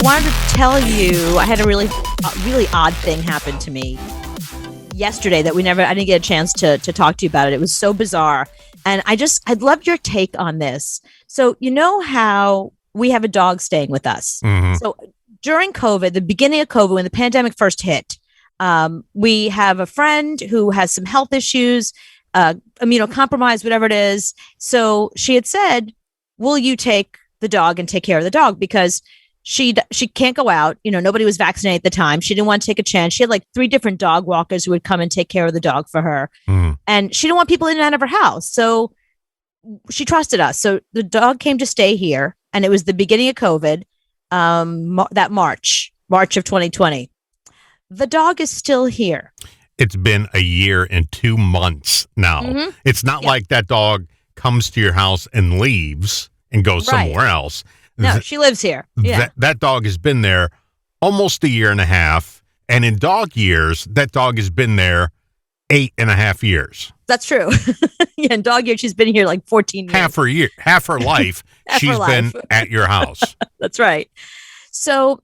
wanted to tell you I had a really odd thing happen to me yesterday that I didn't get a chance to talk to you about it. It was so bizarre. And I'd love your take on this. So, you know how we have a dog staying with us. Mm-hmm. So during COVID, the beginning of COVID, when the pandemic first hit, we have a friend who has some health issues, immunocompromised, whatever it is. So she had said, will you take the dog and take care of the dog? Because she can't go out. You know, nobody was vaccinated at the time. She didn't want to take a chance. She had like 3 different dog walkers who would come and take care of the dog for her. Mm. And she didn't want people in and out of her house. So she trusted us. So the dog came to stay here. And it was the beginning of COVID, that March of 2020. The dog is still here. It's been a year and 2 months now. Mm-hmm. It's not like that dog comes to your house and leaves and goes somewhere else. No, she lives here. Yeah. That dog has been there almost a year and a half. And in dog years, that dog has been there 8.5 years. That's true. Yeah, in dog years, she's been here like 14 years. Half her life, she's been at your house. That's right. So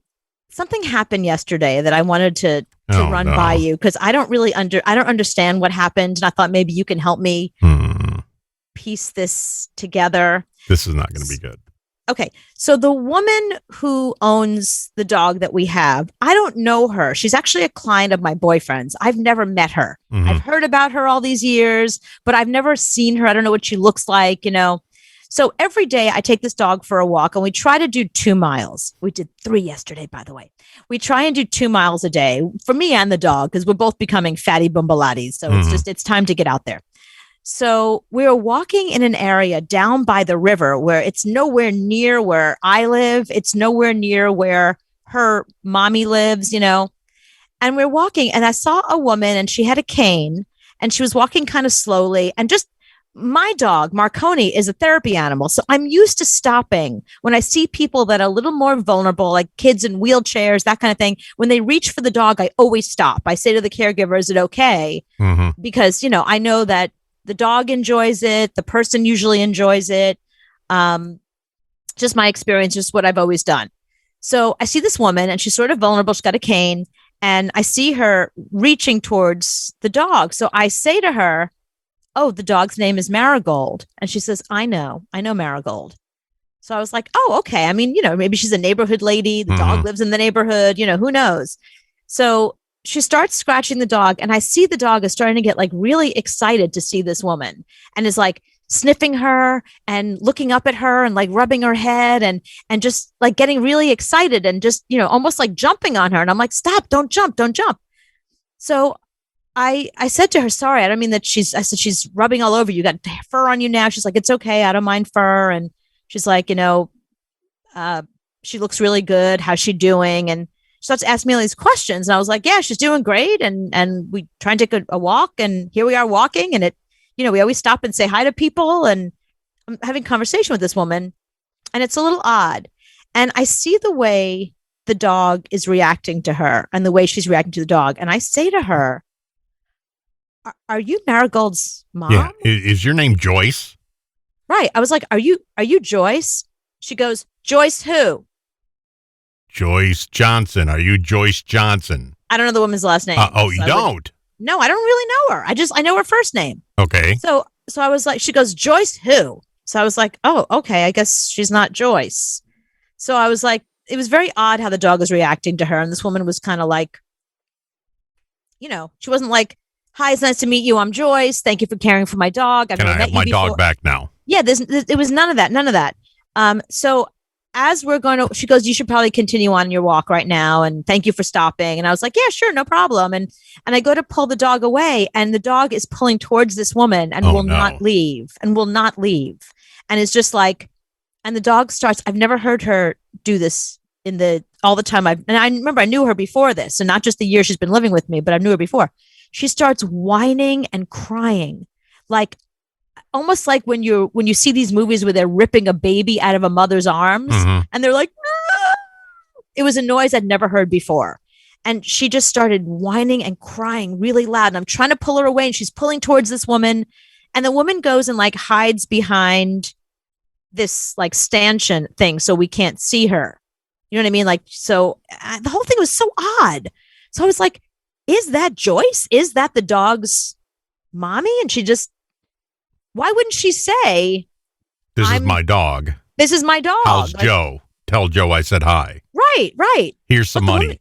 something happened yesterday that I wanted to run by you because I don't understand what happened. And I thought maybe you can help me piece this together. This is not going to be good. Okay. So the woman who owns the dog that we have, I don't know her. She's actually a client of my boyfriend's. I've never met her. Mm-hmm. I've heard about her all these years, but I've never seen her. I don't know what she looks like, you know. So every day I take this dog for a walk and we try to do 2 miles. We did 3 yesterday, by the way. We try and do 2 miles a day for me and the dog because we're both becoming fatty bumbalatis. So it's time to get out there. So we were walking in an area down by the river where it's nowhere near where I live. It's nowhere near where her mommy lives, you know. And we're walking and I saw a woman and she had a cane and she was walking kind of slowly. And just my dog, Marconi, is a therapy animal. So I'm used to stopping when I see people that are a little more vulnerable, like kids in wheelchairs, that kind of thing. When they reach for the dog, I always stop. I say to the caregiver, is it okay? Mm-hmm. Because, you know, I know that the dog enjoys it. The person usually enjoys it. Just my experience, just what I've always done. So I see this woman and she's sort of vulnerable. She's got a cane and I see her reaching towards the dog. So I say to her, oh, the dog's name is Marigold. And she says, I know Marigold. So I was like, oh, okay. I mean, you know, maybe she's a neighborhood lady. The dog lives in the neighborhood, you know, who knows? So she starts scratching the dog and I see the dog is starting to get like really excited to see this woman and is like sniffing her and looking up at her and like rubbing her head and just like getting really excited and just, you know, almost like jumping on her. And I'm like, stop, don't jump. So I said to her, sorry, I don't mean that I said, she's rubbing all over you. You got fur on you now. She's like, it's okay. I don't mind fur. And she's like, you know, she looks really good. How's she doing? And starts asking me all these questions. And I was like, yeah, she's doing great. And we try and take a walk and here we are walking and it, you know, we always stop and say hi to people and I'm having a conversation with this woman and it's a little odd. And I see the way the dog is reacting to her and the way she's reacting to the dog. And I say to her, are you Marigold's mom? Yeah. Is your name Joyce? Right. I was like, are you Joyce? She goes, Joyce who? Joyce Johnson. Are you Joyce Johnson? I don't know the woman's last name. You don't? No, I don't really know her. I know her first name. Okay. So I was like, she goes, Joyce who? So I was like, oh, okay. I guess she's not Joyce. So I was like, it was very odd how the dog was reacting to her. And this woman was kind of like, you know, she wasn't like, hi, it's nice to meet you. I'm Joyce. Thank you for caring for my dog. Can I have my dog back now? Yeah, it was none of that. So as we're going to, she goes, you should probably continue on your walk right now. And thank you for stopping. And I was like, yeah, sure. No problem. And I go to pull the dog away and the dog is pulling towards this woman and will not leave. And it's just like, and the dog starts, I've never heard her do this all the time. And I remember I knew her before this and not just the year she's been living with me, but I knew her before. She starts whining and crying, like almost like when you see these movies where they're ripping a baby out of a mother's arms and they're like, ah! It was a noise I'd never heard before. And she just started whining and crying really loud. And I'm trying to pull her away and she's pulling towards this woman. And the woman goes and like hides behind this like stanchion thing so we can't see her. You know what I mean? Like, so the whole thing was so odd. So I was like, is that Joyce? Is that the dog's mommy? And she just, why wouldn't she say, This is my dog. This is my dog. How's Joe? Tell Joe I said hi. Right. Here's some money.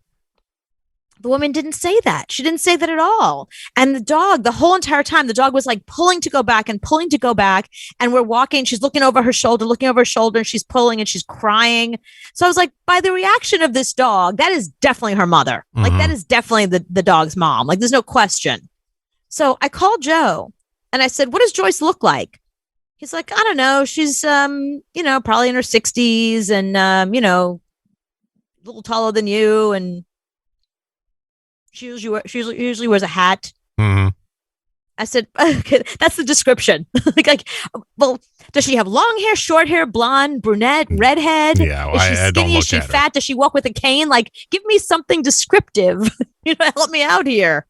The woman didn't say that. She didn't say that at all. And the dog, the whole entire time, the dog was like pulling to go back and pulling to go back. And we're walking. She's looking over her shoulder, and she's pulling and she's crying. So I was like, by the reaction of this dog, that is definitely her mother. Like, that is definitely the dog's mom. Like, there's no question. So I called Joe and I said, what does Joyce look like? He's like, I don't know. She's, probably in her 60s and, a little taller than you. And she usually wears a hat. Mm-hmm. I said, okay, that's the description. like, well, does she have long hair, short hair, blonde, brunette, redhead? Yeah, well, is she skinny? Is she fat? Does she walk with a cane? Like, give me something descriptive. Help me out here.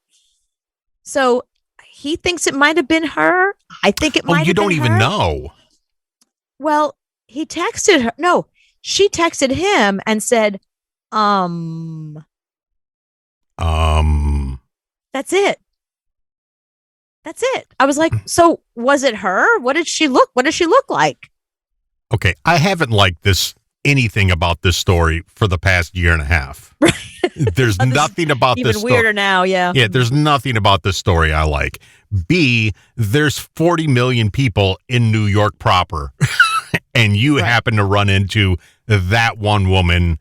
So he thinks it might have been her. I think it might have been her. You don't even know. Well, he texted her. No, she texted him and said, That's it. I was like, so was it her? What did she look like? Okay, I haven't liked anything about this story for the past year and a half. There's nothing about this story. Even weirder now, yeah. Yeah, there's nothing about this story I like. B, there's 40 million people in New York proper, and you happen to run into that one woman.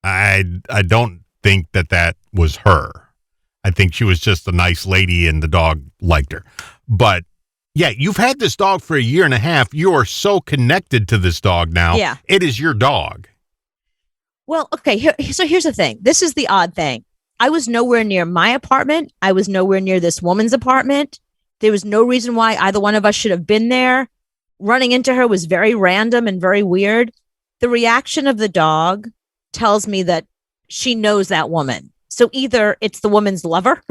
I don't think that was her. I think she was just a nice lady and the dog liked her. But yeah, you've had this dog for a year and a half. You are so connected to this dog now. Yeah. It is your dog. Well, okay. So here's the thing. This is the odd thing. I was nowhere near my apartment. I was nowhere near this woman's apartment. There was no reason why either one of us should have been there. Running into her was very random and very weird. The reaction of the dog tells me that she knows that woman. So either it's the woman's lover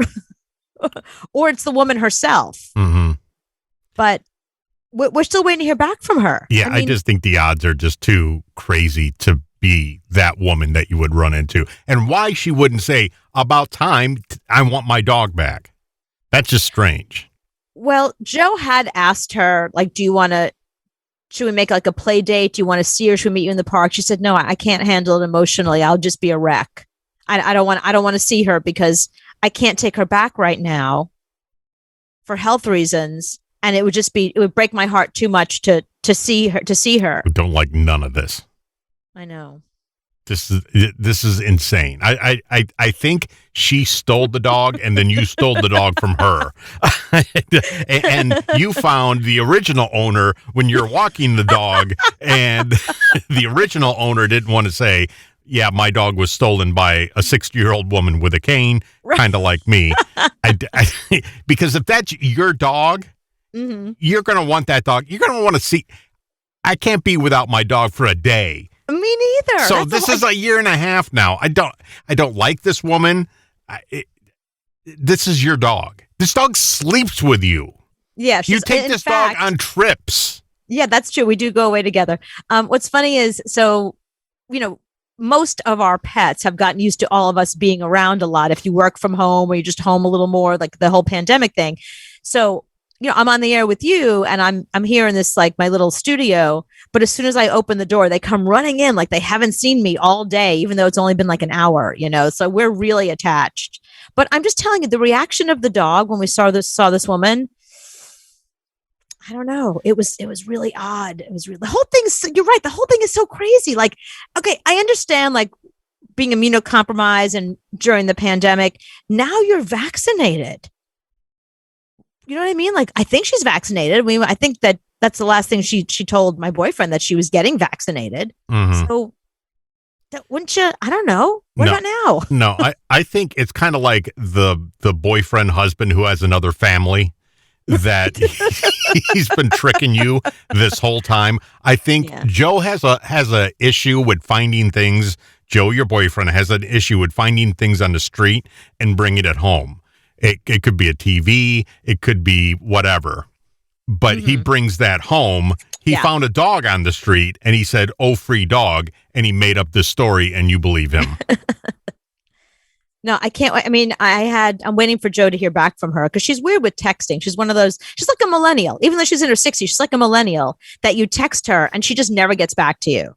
or it's the woman herself. Mm-hmm. But we're still waiting to hear back from her. Yeah, I just think the odds are just too crazy to be that woman that you would run into. And why she wouldn't say, about time, I want my dog back. That's just strange. Well, Joe had asked her, like, should we make like a play date? Do you want to see her? Should we meet you in the park? She said, no, I can't handle it emotionally. I'll just be a wreck. I don't want to see her because I can't take her back right now for health reasons. And it would break my heart too much to see her. I don't like none of this. I know. This is insane. I think she stole the dog and then you stole the dog from her. And you found the original owner when you're walking the dog and the original owner didn't want to say, yeah, my dog was stolen by a 60-year-old woman with a cane, kind of like me. Because if that's your dog, you're going to want that dog. You're going to want to see. I can't be without my dog for a day. Me neither. So this is a year and a half now. I don't like this woman. This is your dog. This dog sleeps with you. Yeah. You take this dog on trips. Yeah, that's true. We do go away together. What's funny is, so, most of our pets have gotten used to all of us being around a lot. If you work from home or you're just home a little more, like the whole pandemic thing. So, I'm on the air with you and I'm here in this, like, my little studio, but as soon as I open the door, they come running in like they haven't seen me all day, even though it's only been like an hour, so we're really attached. But I'm just telling you, the reaction of the dog when we saw this woman, I don't know. It was really odd. It was really, the whole thing. You're right. The whole thing is so crazy. Like, okay, I understand, like, being immunocompromised and during the pandemic. Now you're vaccinated. You know what I mean? Like, I think she's vaccinated. I mean, I think that's the last thing she told my boyfriend, that she was getting vaccinated. Mm-hmm. So wouldn't you? I don't know. What about now? No, I think it's kind of like the boyfriend husband who has another family that he's been tricking you this whole time. I think Joe has a issue with finding things. Joe, your boyfriend, has an issue with finding things on the street and bringing it home. It could be a TV. It could be whatever. But he brings that home He Yeah. found a dog on the street and he said, "Oh, free dog," and he made up this story, and you believe him. No, I can't. I mean, I'm waiting for Joe to hear back from her because she's weird with texting. She's one of those, she's like a millennial. Even though she's in her 60s, she's like a millennial that you text her and she just never gets back to you.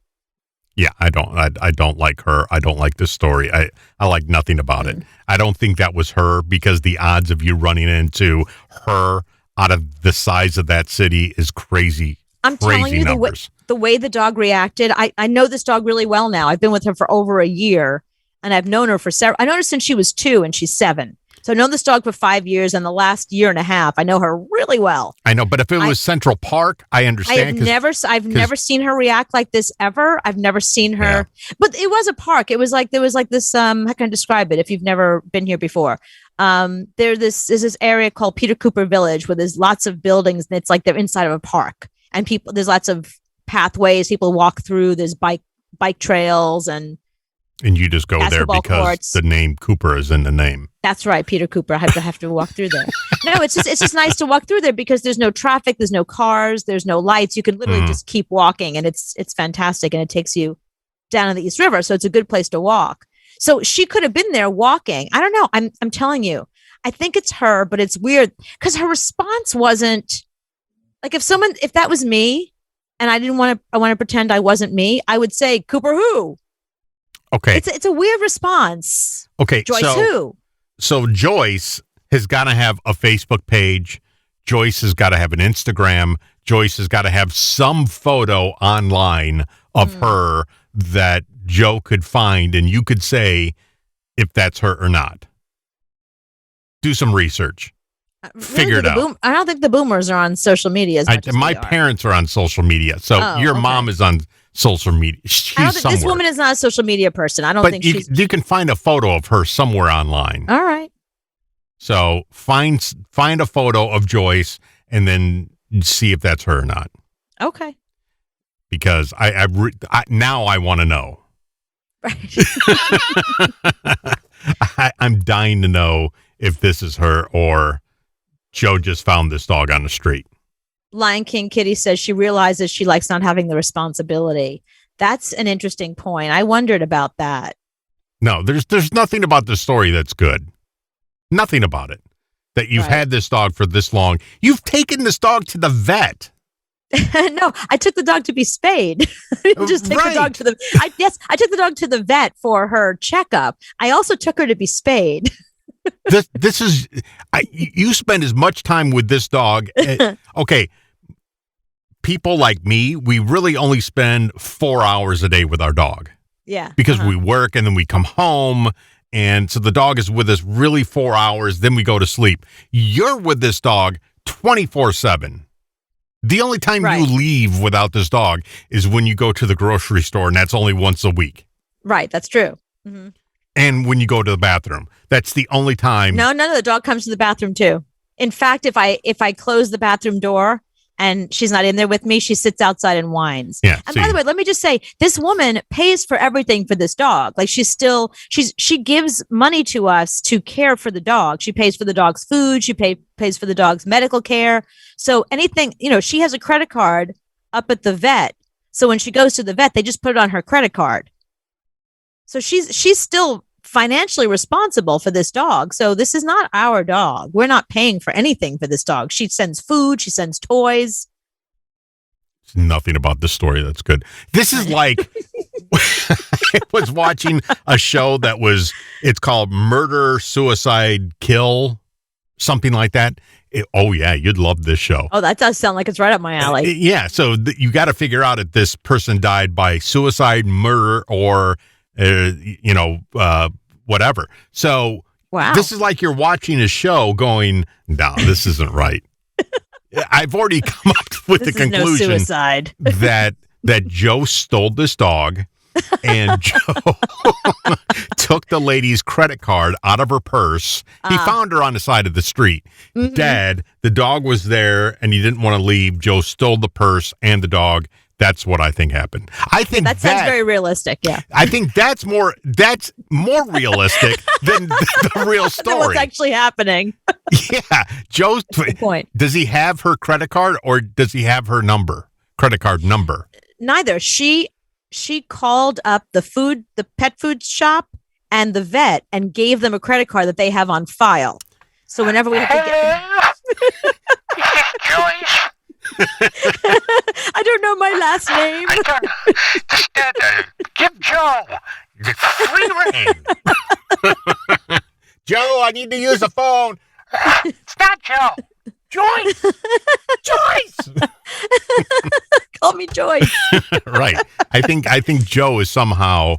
Yeah, I don't like her. I don't like this story. I like nothing about it. I don't think that was her, because the odds of you running into her out of the size of that city is crazy. I'm crazy telling you, numbers. the way the dog reacted, I know this dog really well now. I've been with her for over a year, and I've known her for several. I known her since she was 2 and she's 7. So I've known this dog for 5 years, and the last year and a half, I know her really well. I know, but if it was Central Park, I understand. I've never seen her react like this ever. I've never seen her, Yeah. but it was a park. It was like, there was like this, how can I describe it? If you've never been here before, there's this area called Peter Cooper Village where there's lots of buildings, and it's like they're inside of a park, and there's lots of pathways people walk through. There's bike trails, and you just go there basketball because courts. the name Cooper is in the name. That's right, Peter Cooper. I have to walk through there. No, it's just nice to walk through there because there's no traffic, there's no cars, there's no lights. You can literally just keep walking, and it's fantastic, and it takes you down in the East River, so it's a good place to walk. So she could have been there walking. I don't know. I'm telling you, I think it's her, but it's weird because her response wasn't like, if that was me, and I want to pretend I wasn't me, I would say, Cooper who? Okay. It's a weird response. Okay. Joyce who? So Joyce has got to have a Facebook page. Joyce has got to have an Instagram. Joyce has got to have some photo online of her that Joe could find, and you could say if that's her or not. Do some research. Figure it out. I don't think the boomers are on social media as much as my we are. parents are on social media, so your mom is on social media. She's I don't think somewhere. this woman is not a social media person. I don't think she's. You can find a photo of her somewhere online. All right. So find a photo of Joyce and then see if that's her or not. Okay. Because now I want to know. Right. I'm dying to know if this is her or Joe just found this dog on the street. Lion King Kitty says she realizes she likes not having the responsibility. That's an interesting point. I wondered about that. No, there's nothing about the story that's good. Nothing about it. That you've had this dog for this long. You've taken this dog to the vet. No, I took the dog to be spayed. I didn't just take the dog to I took the dog to the vet for her checkup. I also took her to be spayed. This is you spend as much time with this dog. Okay. People like me, we really only spend 4 hours a day with our dog. Yeah. Because we work and then we come home. And so the dog is with us really 4 hours. Then we go to sleep. You're with this dog 24/7. The only time you leave without this dog is when you go to the grocery store, and that's only once a week. Right. That's true. Mm-hmm. And when you go to the bathroom, that's the only time. No, the dog comes to the bathroom too. In fact, if I close the bathroom door and she's not in there with me, she sits outside and whines. Yeah. And by the way, let me just say, this woman pays for everything for this dog. Like she gives money to us to care for the dog. She pays for the dog's food. She pays for the dog's medical care. So anything, she has a credit card up at the vet. So when she goes to the vet, they just put it on her credit card. So she's still financially responsible for this dog. So this is not our dog. We're not paying for anything for this dog. She sends food. She sends toys. There's nothing about this story that's good. This is like I was watching a show it's called Murder, Suicide, Kill, something like that. Oh yeah, you'd love this show. Oh, that does sound like it's right up my alley. Yeah, so you got to figure out if this person died by suicide, murder, or whatever. So this is like you're watching a show going, no, this isn't right. I've already come up with the conclusion no suicide. that Joe stole this dog and Joe took the lady's credit card out of her purse. He found her on the side of the street. Mm-hmm. Dead. The dog was there and he didn't want to leave. Joe stole the purse and the dog. That's what I think happened. I think that sounds very realistic. Yeah, I think that's more realistic than the real story. Than what's actually happening. Yeah, Joe's point. Does he have her credit card or does he have her number? credit card number. Neither. She called up the pet food shop and the vet and gave them a credit card that they have on file. So whenever we have to get Joyce. I don't know my last name. I don't know. Just give Joe the free reign. Joe, I need to use the phone. It's not Joe. Joyce. Joyce. Call me Joyce. Right. I think Joe is somehow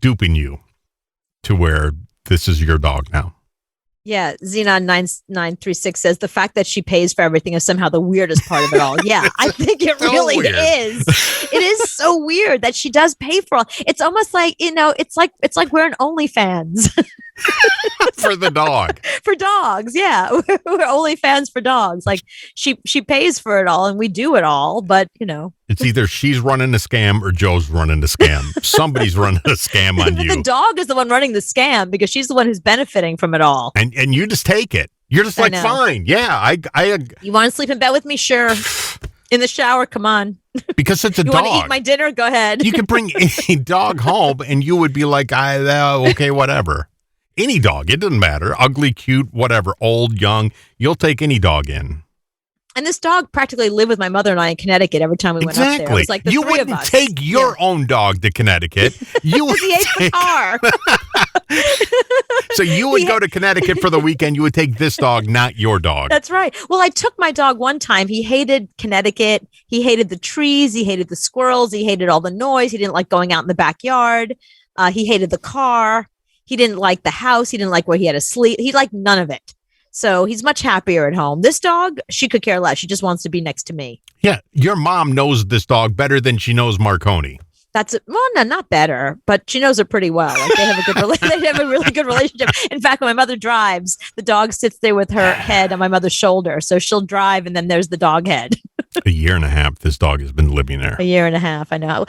duping you to where this is your dog now. Yeah, Xenon 9936 says the fact that she pays for everything is somehow the weirdest part of it all. Yeah, I think it So really weird. is. It is so weird that she does pay for all. It's almost like, it's like we're an OnlyFans For the dog. for dogs. Yeah, we're OnlyFans for dogs. Like she pays for it all and we do it all, but It's either she's running a scam or Joe's running the scam. Somebody's running a scam on the you. dog is the one running the scam because she's the one who's benefiting from it all. And you just take it. You're just I like, know. fine. Yeah, You want to sleep in bed with me? Sure. In the shower, come on. because it's a You dog. want to eat my dinner? Go ahead. You could bring any dog home and you would be like, okay, whatever. Any dog. It doesn't matter. Ugly, cute, whatever. Old, young. You'll take any dog in. And this dog practically lived with my mother and I in Connecticut every time we went up there. It Exactly. was like the You three of wouldn't us. take your own dog to Connecticut. You would He ate the take, car. so you would go to Connecticut for the weekend. You would take this dog, not your dog. That's right. Well, I took my dog one time. He hated Connecticut. He hated the trees. He hated the squirrels. He hated all the noise. He didn't like going out in the backyard. He hated the car. He didn't like the house. He didn't like where he had to sleep. He liked none of it. So he's much happier at home. This dog, she could care less. She just wants to be next to me. Yeah, your mom knows this dog better than she knows Marconi. That's it. Well, no, not better, but she knows her pretty well. Like they have a they have a really good relationship. In fact, when my mother drives, the dog sits there with her head on my mother's shoulder. So she'll drive, and then there's the dog head. A year and a half, this dog has been living there. A year and a half. I know.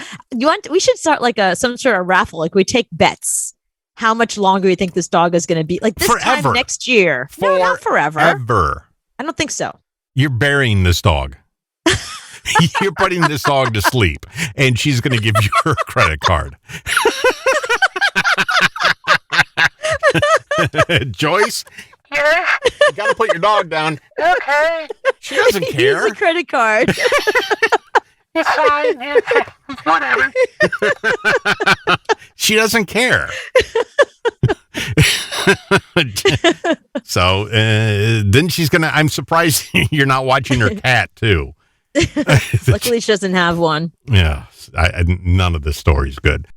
We should start like some sort of raffle. Like we take bets. How much longer you think this dog is going to be? Like this Forever. time next year? No, not forever. Ever. I don't think so. You're burying this dog. You're putting this dog to sleep, and she's going to give you her credit card. Joyce, Yeah. you got to put your dog down. Okay. She doesn't Use care. the credit card. It's fine. It's whatever. She doesn't care. So then she's going to, I'm surprised you're not watching her cat too. Luckily, she doesn't have one. Yeah, none of this story is good.